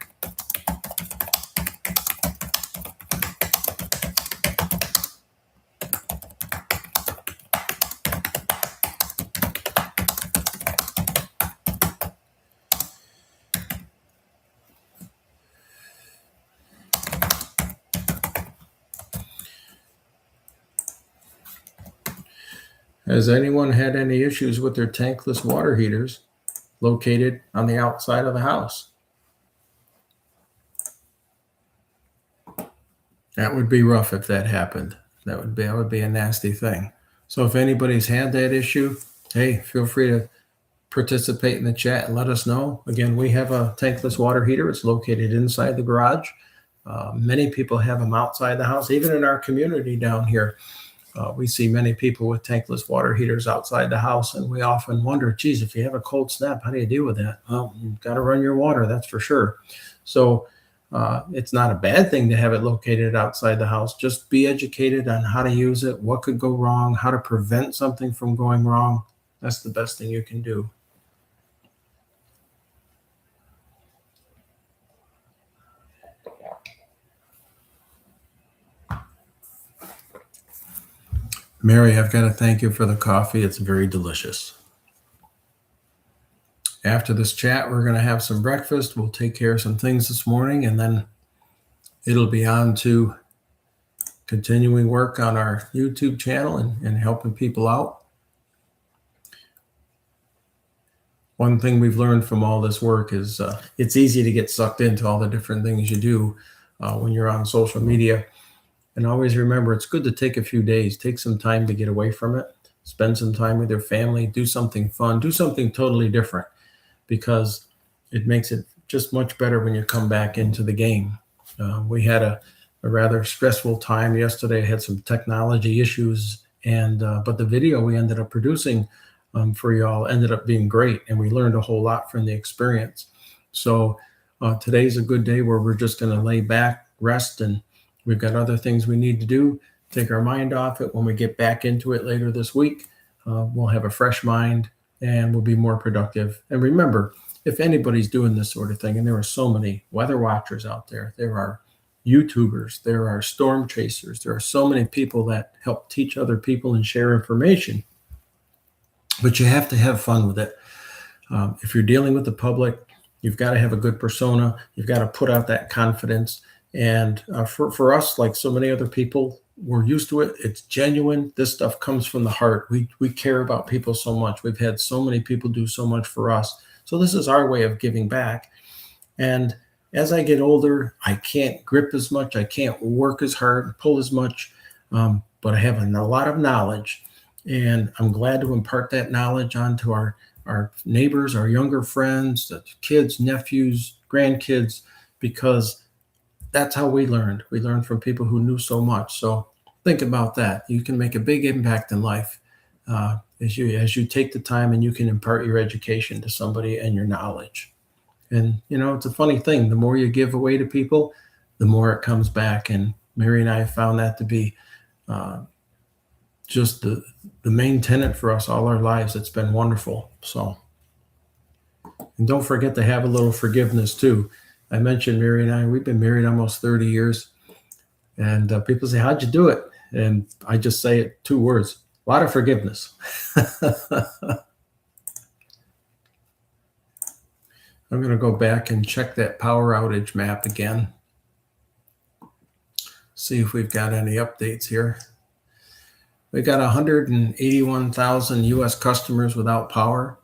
S1: Has anyone had any issues with their tankless water heaters located on the outside of the house? That would be rough if that happened. That would be a nasty thing. So if anybody's had that issue, hey, feel free to participate in the chat and let us know. Again, we have a tankless water heater. It's located inside the garage. Many people have them outside the house. Even in our community down here, we see many people with tankless water heaters outside the house, and we often wonder, geez, if you have a cold snap, how do you deal with that? Well, you've got to run your water, that's for sure. So it's not a bad thing to have it located outside the house. Just be educated on how to use it, what could go wrong, how to prevent something from going wrong. That's the best thing you can do. Mary, I've got to thank you for the coffee. It's very delicious. After this chat, we're going to have some breakfast. We'll take care of some things this morning, and then it'll be on to continuing work on our YouTube channel and helping people out. One thing we've learned from all this work is it's easy to get sucked into all the different things you do when you're on social media. And always remember, it's good to take a few days, take some time to get away from it, spend some time with your family, do something fun, do something totally different, because it makes it just much better when you come back into the game. We had a rather stressful time yesterday. I had some technology issues, but the video we ended up producing for y'all ended up being great, and we learned a whole lot from the experience. So today's a good day where we're just going to lay back, rest, and we've got other things we need to do, take our mind off it. When we get back into it later this week, we'll have a fresh mind and we'll be more productive. And remember, if anybody's doing this sort of thing, and there are so many weather watchers out there, there are YouTubers, there are storm chasers, there are so many people that help teach other people and share information, but you have to have fun with it. If you're dealing with the public, You've got to have a good persona. You've got to put out that confidence. And for us, like so many other people, we're used to it. It's genuine. This stuff comes from the heart. We care about people so much. We've had so many people do so much for us. So this is our way of giving back. And as I get older, I can't grip as much. I can't work as hard, pull as much, but I have a lot of knowledge. And I'm glad to impart that knowledge onto our neighbors, our younger friends, the kids, nephews, grandkids, because that's how we learned. We learned from people who knew so much. So think about that. You can make a big impact in life as you take the time and you can impart your education to somebody and your knowledge. And it's a funny thing. The more you give away to people, the more it comes back. And Mary and I have found that to be just the main tenet for us all our lives. It's been wonderful. So, and don't forget to have a little forgiveness too. I mentioned Mary and I, we've been married almost 30 years. And people say, how'd you do it? And I just say it 2 words, a lot of forgiveness. I'm going to go back and check that power outage map again. See if we've got any updates here. We got 181,000 U.S. customers without power.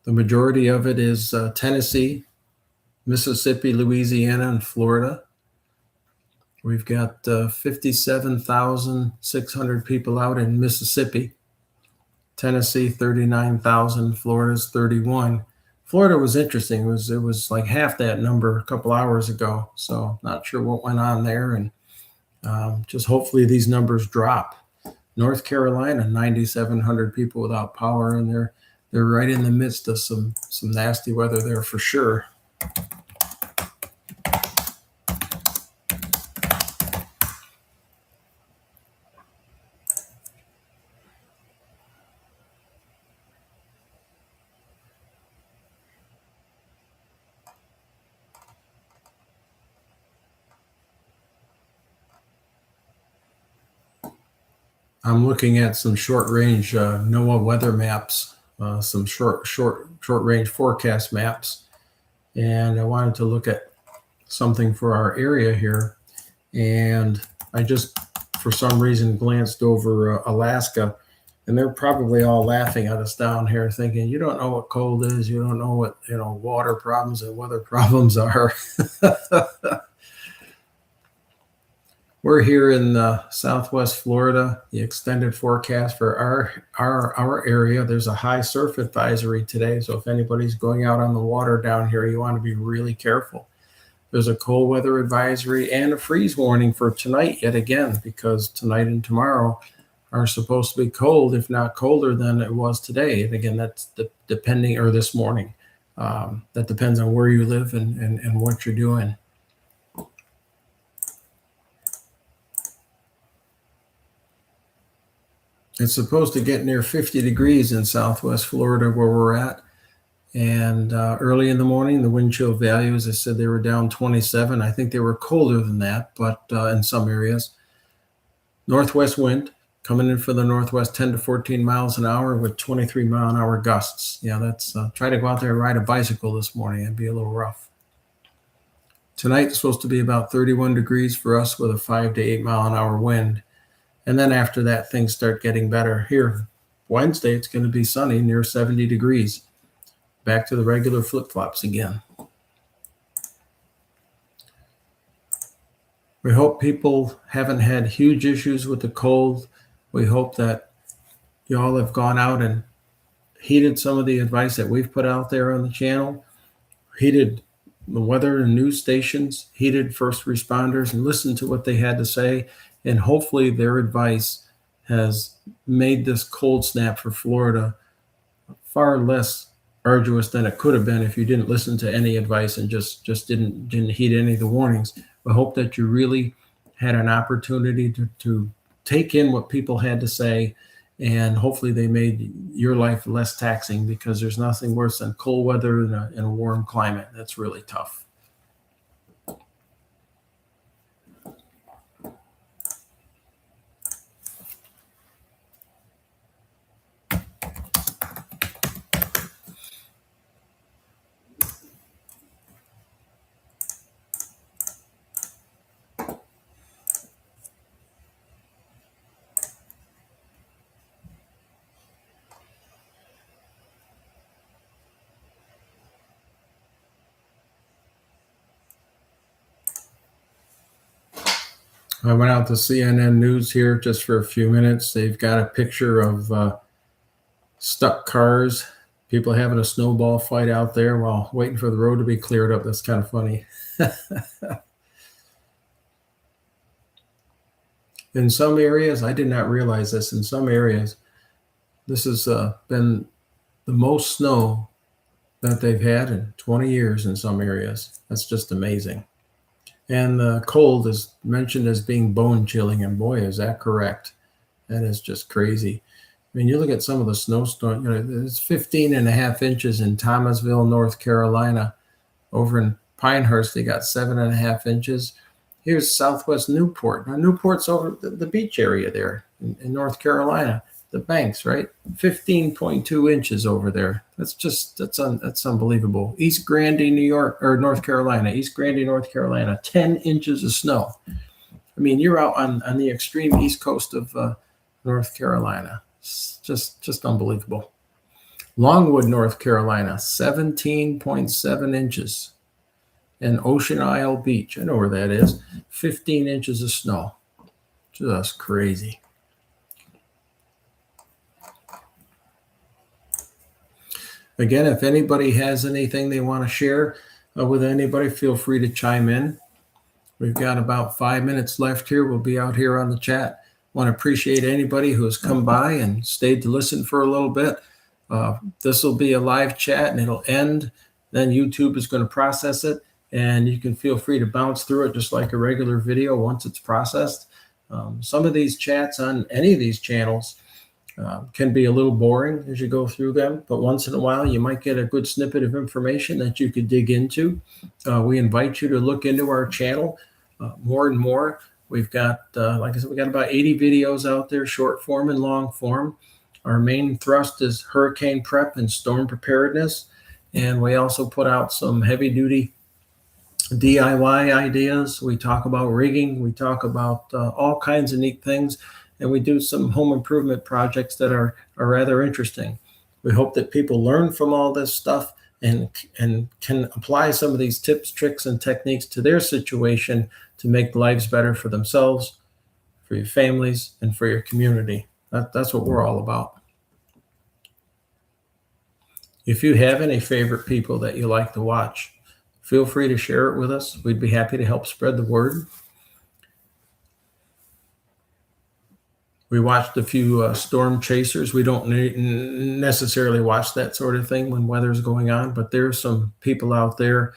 S1: The majority of it is Tennessee, Mississippi, Louisiana, and Florida. We've got 57,600 people out in Mississippi. Tennessee, 39,000. Florida's 31. Florida was interesting. It was like half that number a couple hours ago. So not sure what went on there. And just hopefully these numbers drop. North Carolina, 9,700 people without power, and they're right in the midst of some nasty weather there for sure. I'm looking at some short-range NOAA weather maps, some short-range forecast maps, and I wanted to look at something for our area here. And I just, for some reason, glanced over Alaska, and they're probably all laughing at us down here, thinking, "You don't know what cold is. You don't know what water problems and weather problems are." We're here in Southwest Florida. The extended forecast for our area, there's a high surf advisory today. So if anybody's going out on the water down here, you want to be really careful. There's a cold weather advisory and a freeze warning for tonight yet again, because tonight and tomorrow are supposed to be cold, if not colder than it was today. And again, that's depending, or this morning. That depends on where you live and what you're doing. It's supposed to get near 50 degrees in Southwest Florida where we're at. And early in the morning, the wind chill values, I said they were down 27. I think they were colder than that, but in some areas. Northwest wind coming in for the northwest, 10 to 14 miles an hour with 23 mile an hour gusts. Yeah, that's try to go out there and ride a bicycle this morning. It'd be a little rough. Tonight it's supposed to be about 31 degrees for us with a 5 to 8 mile an hour wind. And then after that, things start getting better. Here, Wednesday, it's going to be sunny, near 70 degrees. Back to the regular flip-flops again. We hope people haven't had huge issues with the cold. We hope that you all have gone out and heeded some of the advice that we've put out there on the channel, heeded the weather and news stations, heeded first responders, and listened to what they had to say. And hopefully their advice has made this cold snap for Florida far less arduous than it could have been if you didn't listen to any advice and just didn't heed any of the warnings. I hope that you really had an opportunity to take in what people had to say, and hopefully they made your life less taxing, because there's nothing worse than cold weather in a warm climate. That's really tough. I went out to CNN News here just for a few minutes. They've got a picture of stuck cars, people having a snowball fight out there while waiting for the road to be cleared up. That's kind of funny. In some areas, I did not realize this, in some areas, this has been the most snow that they've had in 20 years in some areas. That's just amazing. And the cold is mentioned as being bone chilling, and boy, is that correct. That is just crazy. I mean, you look at some of the snowstorm, it's 15 and a half inches in Thomasville, North Carolina. Over in Pinehurst, they got 7.5 inches. Here's Southwest Newport. Now, Newport's over the beach area there in North Carolina, the banks, right? 15.2 inches over there. That's unbelievable. East Grandy, New York, or North Carolina, East Grandy, North Carolina, 10 inches of snow. I mean, you're out on the extreme east coast of North Carolina. It's just unbelievable. Longwood, North Carolina, 17.7 inches. And Ocean Isle Beach, I know where that is, 15 inches of snow. Just crazy. Again, if anybody has anything they want to share with anybody, feel free to chime in. We've got about 5 minutes left here. We'll be out here on the chat. Want to appreciate anybody who has come by and stayed to listen for a little bit. This will be a live chat and it'll end. Then YouTube is going to process it. And you can feel free to bounce through it just like a regular video once it's processed. Some of these chats on any of these channels can be a little boring as you go through them, but once in a while you might get a good snippet of information that you could dig into. We invite you to look into our channel more and more. We've got, like I said, we got about 80 videos out there, short form and long form. Our main thrust is hurricane prep and storm preparedness. And we also put out some heavy duty DIY ideas. We talk about rigging. We talk about all kinds of neat things. And we do some home improvement projects that are rather interesting. We hope that people learn from all this stuff and can apply some of these tips, tricks, and techniques to their situation to make lives better for themselves, for your families, and for your community. That's what we're all about. If you have any favorite people that you like to watch, feel free to share it with us. We'd be happy to help spread the word. We watched a few storm chasers. We don't necessarily watch that sort of thing when weather's going on, but there's some people out there.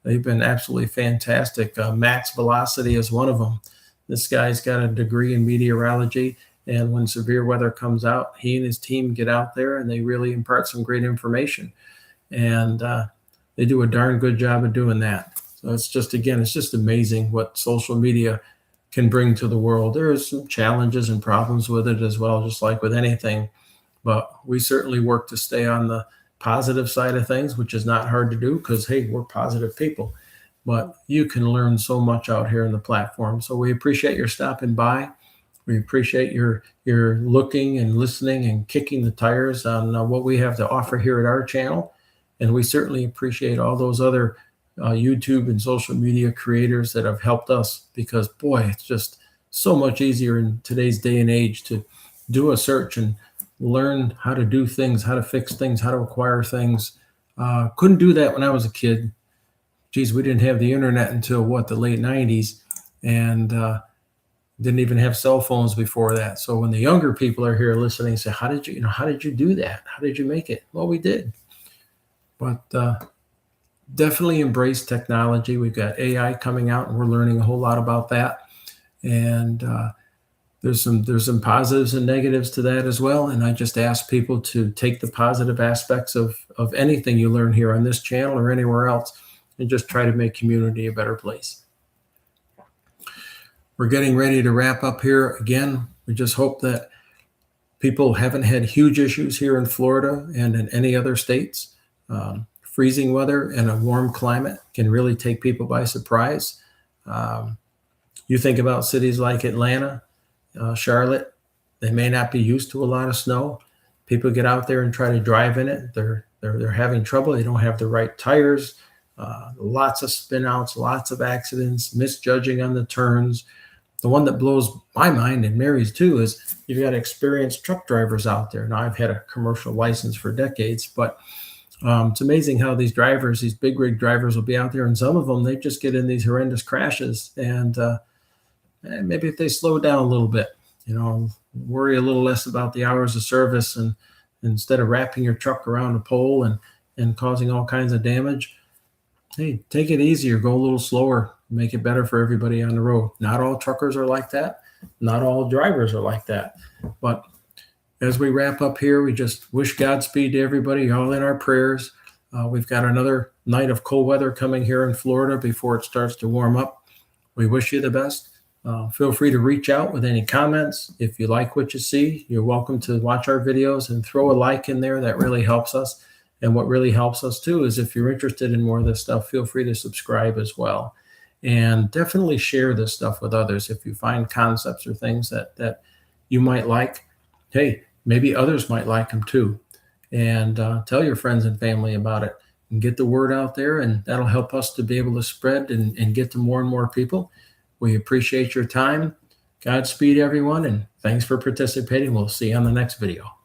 S1: They've been absolutely fantastic. Max Velocity is one of them. This guy's got a degree in meteorology, and when severe weather comes out, he and his team get out there and they really impart some great information. And they do a darn good job of doing that. So it's just amazing what social media can bring to the world. There are some challenges and problems with it as well, just like with anything. But we certainly work to stay on the positive side of things, which is not hard to do because, hey, we're positive people. But you can learn so much out here in the platform. So we appreciate your stopping by. We appreciate your looking and listening and kicking the tires on what we have to offer here at our channel. And we certainly appreciate all those other YouTube and social media creators that have helped us because, boy, it's just so much easier in today's day and age to do a search and learn how to do things, how to fix things, how to acquire things. Couldn't do that when I was a kid. Geez, we didn't have the internet until the late 90s, and didn't even have cell phones before that. So when the younger people are here listening, say, how did you do that? How did you make it? Well, we did. But definitely embrace technology. We've got AI coming out, and we're learning a whole lot about that. And there's some positives and negatives to that as well. And I just ask people to take the positive aspects of anything you learn here on this channel or anywhere else, and just try to make community a better place. We're getting ready to wrap up here. Again, we just hope that people haven't had huge issues here in Florida and in any other states. Freezing weather and a warm climate can really take people by surprise. You think about cities like Atlanta, Charlotte, they may not be used to a lot of snow. People get out there and try to drive in it. They're having trouble. They don't have the right tires. Lots of spin outs, lots of accidents, misjudging on the turns. the one that blows my mind and Mary's too is you've got experienced truck drivers out there. Now, I've had a commercial license for decades, but it's amazing how these drivers, these big rig drivers, will be out there, and some of them, they just get in these horrendous crashes. And maybe if they slow down a little bit, worry a little less about the hours of service, and instead of wrapping your truck around a pole and causing all kinds of damage, hey, take it easier, go a little slower, make it better for everybody on the road. Not all truckers are like that. Not all drivers are like that. But as we wrap up here, we just wish Godspeed to everybody, all in our prayers. We've got another night of cold weather coming here in Florida before it starts to warm up. We wish you the best. Feel free to reach out with any comments. If you like what you see, you're welcome to watch our videos and throw a like in there. That really helps us. And what really helps us too is if you're interested in more of this stuff, feel free to subscribe as well. And definitely share this stuff with others. If you find concepts or things that you might like, hey, maybe others might like them too. And tell your friends and family about it and get the word out there. And that'll help us to be able to spread and get to more and more people. We appreciate your time. Godspeed, everyone. And thanks for participating. We'll see you on the next video.